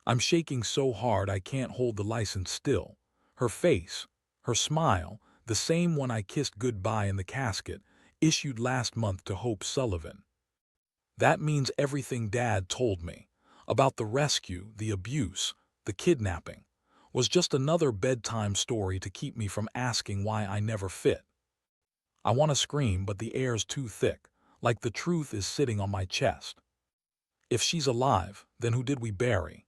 I'm shaking so hard I can't hold the license still. Her face, her smile, the same one I kissed goodbye in the casket, issued last month to Hope Sullivan. That means everything Dad told me about the rescue, the abuse, the kidnapping, was just another bedtime story to keep me from asking why I never fit. I want to scream, but the air's too thick, like the truth is sitting on my chest. If she's alive, then who did we bury?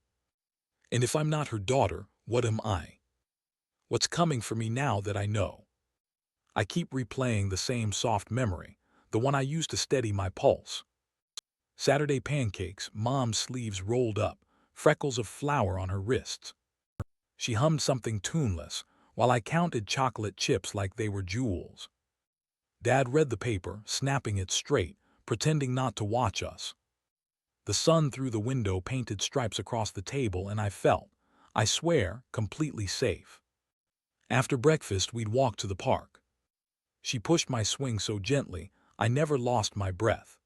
And if I'm not her daughter, what am I? What's coming for me now that I know? I keep replaying the same soft memory, the one I used to steady my pulse. Saturday pancakes, Mom's sleeves rolled up, freckles of flour on her wrists. She hummed something tuneless, while I counted chocolate chips like they were jewels. Dad read the paper, snapping it straight, pretending not to watch us. The sun through the window painted stripes across the table, and I felt, I swear, completely safe. After breakfast, we'd walk to the park. She pushed my swing so gently, I never lost my breath.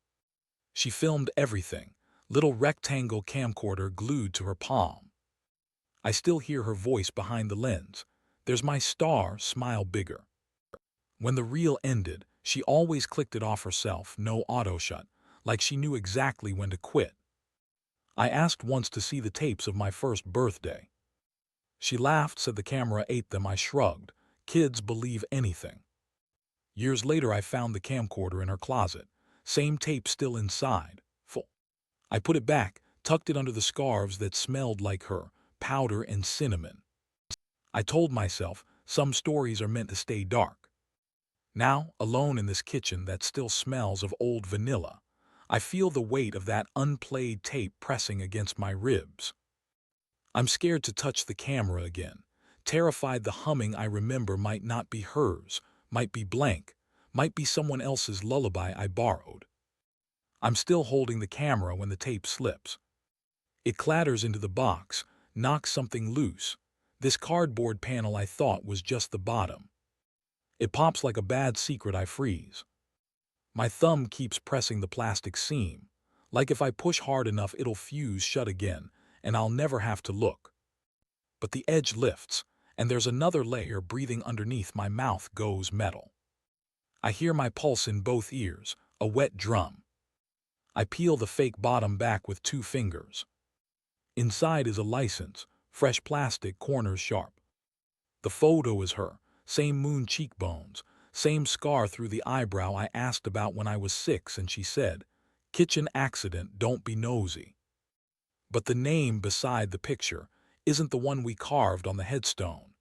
She filmed everything, little rectangle camcorder glued to her palm. I still hear her voice behind the lens. There's my star, smile bigger. When the reel ended, she always clicked it off herself, no auto shut, like she knew exactly when to quit. I asked once to see the tapes of my first birthday. She laughed, said the camera ate them. I shrugged. Kids believe anything. Years later, I found the camcorder in her closet. Same tape still inside, full. I put it back, tucked it under the scarves that smelled like her, powder and cinnamon. I told myself, some stories are meant to stay dark. Now, alone in this kitchen that still smells of old vanilla, I feel the weight of that unplayed tape pressing against my ribs. I'm scared to touch the camera again, terrified the humming I remember might not be hers, might be blank, might be someone else's lullaby I borrowed. I'm still holding the camera when the tape slips. It clatters into the box, knocks something loose. This cardboard panel I thought was just the bottom. It pops like a bad secret. I freeze. My thumb keeps pressing the plastic seam, like if I push hard enough it'll fuse shut again, and I'll never have to look. But the edge lifts, and there's another layer breathing underneath. My mouth goes metal. I hear my pulse in both ears, a wet drum. I peel the fake bottom back with 2 fingers. Inside is a license, fresh plastic, corners sharp. The photo is her, same moon cheekbones, same scar through the eyebrow I asked about when I was 6, and she said, "Kitchen accident, don't be nosy." But the name beside the picture isn't the one we carved on the headstone.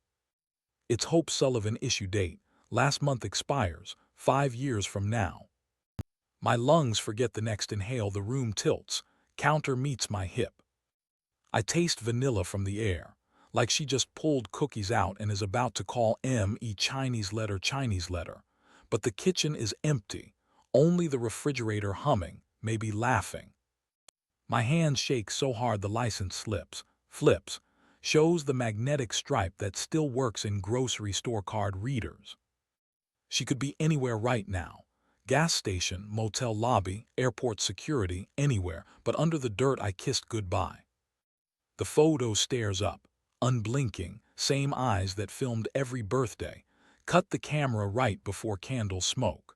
It's Hope Sullivan. Issue date, last month, expires, 5 years from now. My lungs forget the next inhale. The room tilts, counter meets my hip. I taste vanilla from the air, like she just pulled cookies out and is about to call me Chinese letter. But the kitchen is empty, only the refrigerator humming, maybe laughing. My hand shakes so hard the license slips, flips, shows the magnetic stripe that still works in grocery store card readers. She could be anywhere right now. Gas station, motel lobby, airport security, anywhere, but under the dirt I kissed goodbye. The photo stares up, unblinking, same eyes that filmed every birthday, cut the camera right before candle smoke.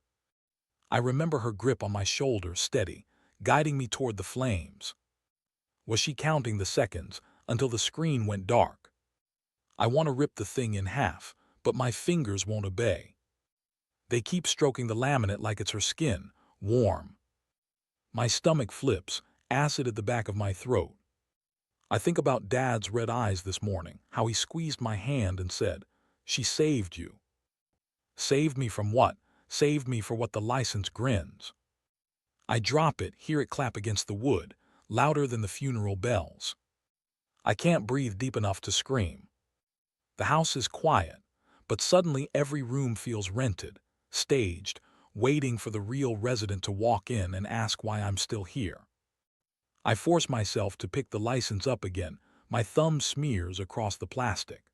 I remember her grip on my shoulder, steady, guiding me toward the flames. Was she counting the seconds until the screen went dark? I want to rip the thing in half, but my fingers won't obey. They keep stroking the laminate like it's her skin, warm. My stomach flips, acid at the back of my throat. I think about Dad's red eyes this morning, how he squeezed my hand and said, "She saved you." Saved me from what? Saved me for what? The license grins. I drop it, hear it clap against the wood, louder than the funeral bells. I can't breathe deep enough to scream. The house is quiet, but suddenly every room feels rented, staged, waiting for the real resident to walk in and ask why I'm still here. I force myself to pick the license up again. My thumb smears across the plastic.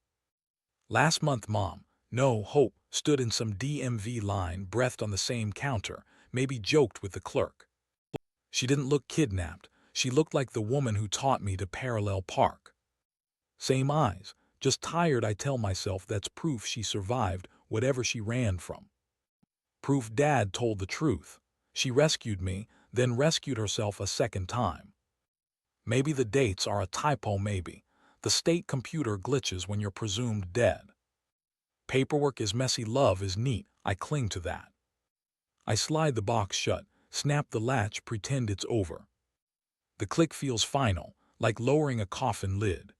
Last month, Mom, no, Hope, stood in some DMV line, breathed on the same counter, maybe joked with the clerk. She didn't look kidnapped. She looked like the woman who taught me to parallel park. Same eyes, just tired. I tell myself that's proof she survived whatever she ran from. Proof Dad told the truth. She rescued me, then rescued herself a second time. Maybe the dates are a typo, maybe. The state computer glitches when you're presumed dead. Paperwork is messy, love is neat, I cling to that. I slide the box shut, snap the latch, pretend it's over. The click feels final, like lowering a coffin lid.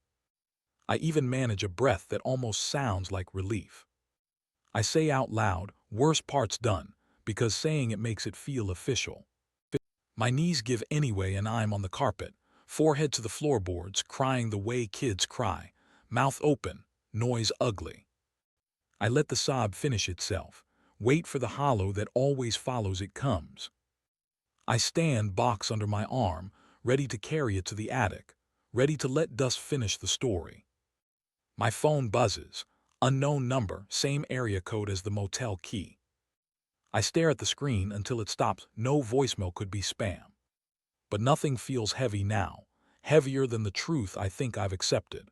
I even manage a breath that almost sounds like relief. I say out loud, worst part's done, because saying it makes it feel official. My knees give anyway and I'm on the carpet, forehead to the floorboards, crying the way kids cry, mouth open, noise ugly. I let the sob finish itself, wait for the hollow that always follows it comes. I stand, box under my arm, ready to carry it to the attic, ready to let dust finish the story. My phone buzzes, unknown number, same area code as the motel key. I stare at the screen until it stops. No voicemail, could be spam. But nothing feels heavy now, heavier than the truth I think I've accepted.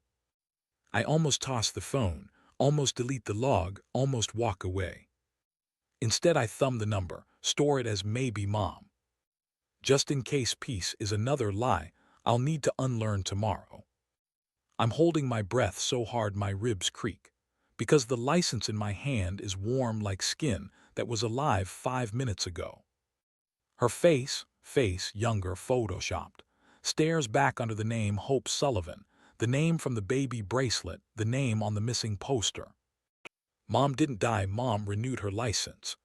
I almost toss the phone, almost delete the log, almost walk away. Instead I thumb the number, store it as maybe mom. Just in case peace is another lie I'll need to unlearn tomorrow. I'm holding my breath so hard my ribs creak, because the license in my hand is warm like skin that was alive 5 minutes ago. Her face, younger, photoshopped, stares back under the name Hope Sullivan, the name from the baby bracelet, the name on the missing poster. Mom didn't die, Mom renewed her license.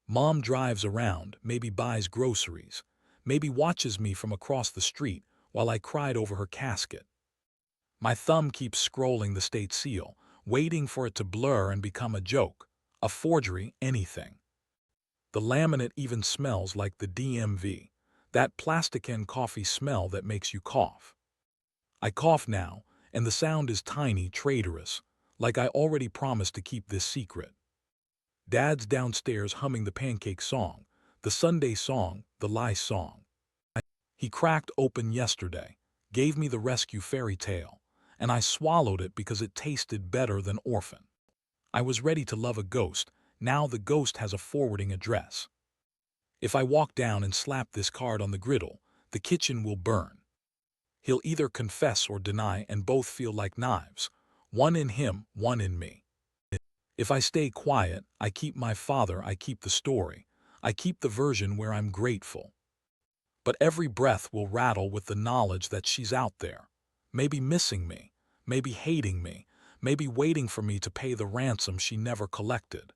Mom drives around, maybe buys groceries, maybe watches me from across the street while I cried over her casket. My thumb keeps scrolling the state seal, waiting for it to blur and become a joke, a forgery, anything. The laminate even smells like the DMV, that plastic-and coffee smell that makes you cough. I cough now, and the sound is tiny, traitorous, like I already promised to keep this secret. Dad's downstairs humming the pancake song, the Sunday song, the lie song. He cracked open yesterday, gave me the rescue fairy tale, and I swallowed it because it tasted better than orphan. I was ready to love a ghost. Now the ghost has a forwarding address. If I walk down and slap this card on the griddle, the kitchen will burn. He'll either confess or deny, and both feel like knives, one in him, one in me. If I stay quiet, I keep my father, I keep the story, I keep the version where I'm grateful. But every breath will rattle with the knowledge that she's out there, maybe missing me, maybe hating me, maybe waiting for me to pay the ransom she never collected.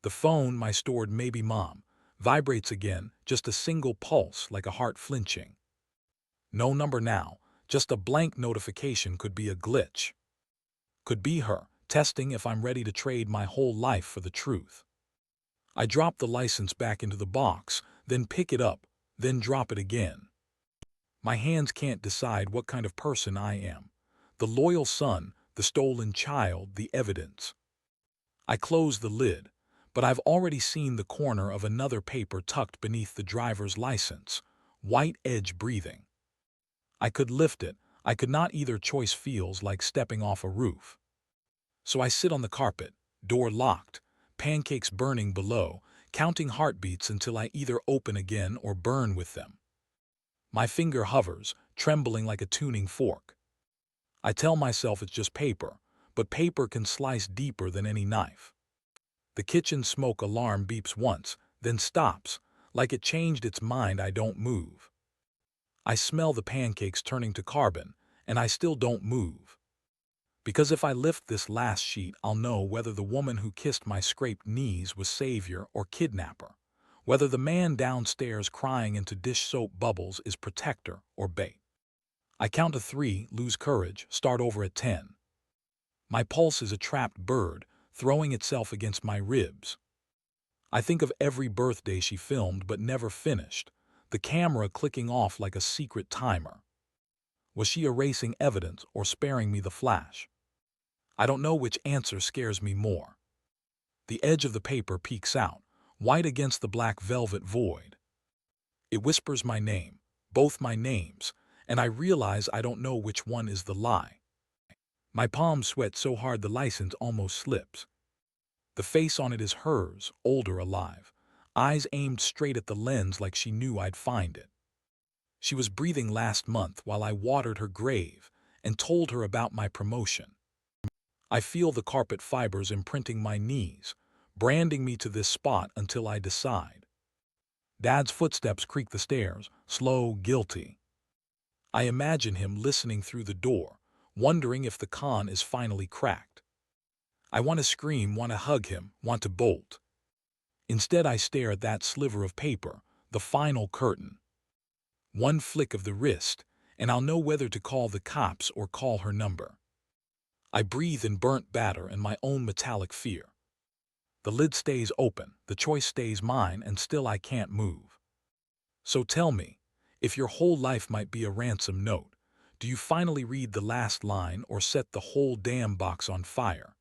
The phone, my stored maybe mom, vibrates again, just a single pulse like a heart flinching. No number now, just a blank notification. Could be a glitch. Could be her, testing if I'm ready to trade my whole life for the truth. I drop the license back into the box, then pick it up, then drop it again. My hands can't decide what kind of person I am. The loyal son, the stolen child, the evidence. I close the lid, but I've already seen the corner of another paper tucked beneath the driver's license, white edge breathing. I could lift it, I could not. Either choice feels like stepping off a roof. So I sit on the carpet, door locked, pancakes burning below, counting heartbeats until I either open again or burn with them. My finger hovers, trembling like a tuning fork. I tell myself it's just paper, but paper can slice deeper than any knife. The kitchen smoke alarm beeps once, then stops, like it changed its mind. I don't move. I smell the pancakes turning to carbon, and I still don't move. Because if I lift this last sheet, I'll know whether the woman who kissed my scraped knees was savior or kidnapper, whether the man downstairs crying into dish soap bubbles is protector or bait. I count to 3, lose courage, start over at 10. My pulse is a trapped bird, throwing itself against my ribs. I think of every birthday she filmed but never finished, the camera clicking off like a secret timer. Was she erasing evidence or sparing me the flash? I don't know which answer scares me more. The edge of the paper peeks out, white against the black velvet void. It whispers my name, both my names, and I realize I don't know which one is the lie. My palms sweat so hard the license almost slips. The face on it is hers, older, alive. Eyes aimed straight at the lens like she knew I'd find it. She was breathing last month while I watered her grave and told her about my promotion. I feel the carpet fibers imprinting my knees, branding me to this spot until I decide. Dad's footsteps creak the stairs, slow, guilty. I imagine him listening through the door, wondering if the con is finally cracked. I want to scream, want to hug him, want to bolt. Instead, I stare at that sliver of paper, the final curtain. One flick of the wrist, and I'll know whether to call the cops or call her number. I breathe in burnt batter and my own metallic fear. The lid stays open, the choice stays mine, and still I can't move. So tell me, if your whole life might be a ransom note, do you finally read the last line or set the whole damn box on fire?